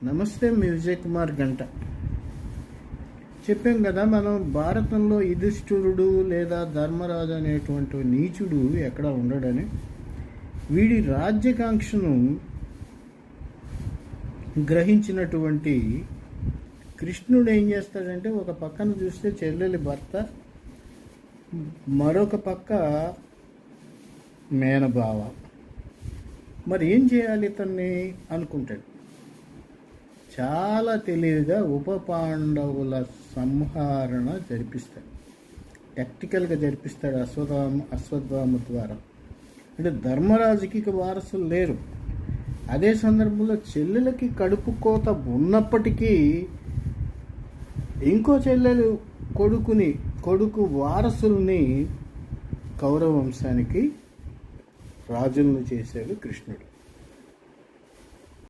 నమస్తే, మీ విజయ్ కుమార్ గంట. చెప్పాం కదా, మనం భారతంలో యుధిష్ఠిరుడు లేదా ధర్మరాజు అనేటువంటి నీచుడు ఎక్కడ ఉండడని. వీడి రాజ్యకాంక్షను గ్రహించినటువంటి కృష్ణుడు ఏం చేస్తాడంటే, ఒక పక్కన చూస్తే చెల్లెలి భర్త, మరొక పక్క మేనబావ. మరి ఏం చేయాలి ఇతన్ని అనుకుంటాడు. చాలా తెలివిగా ఉప పాండవుల సంహరణ జరిపిస్తాడు. టెక్టికల్గా జరిపిస్తాడు అశ్వత్థామ ద్వారా. అంటే ధర్మరాజుకి వారసులు లేరు. అదే సందర్భంలో చెల్లెలకి కడుపు కోత ఉన్నప్పటికీ ఇంకో చెల్లెలు కొడుకు వారసుల్ని కౌరవ వంశానికి రాజులను చేశాడు కృష్ణుడు.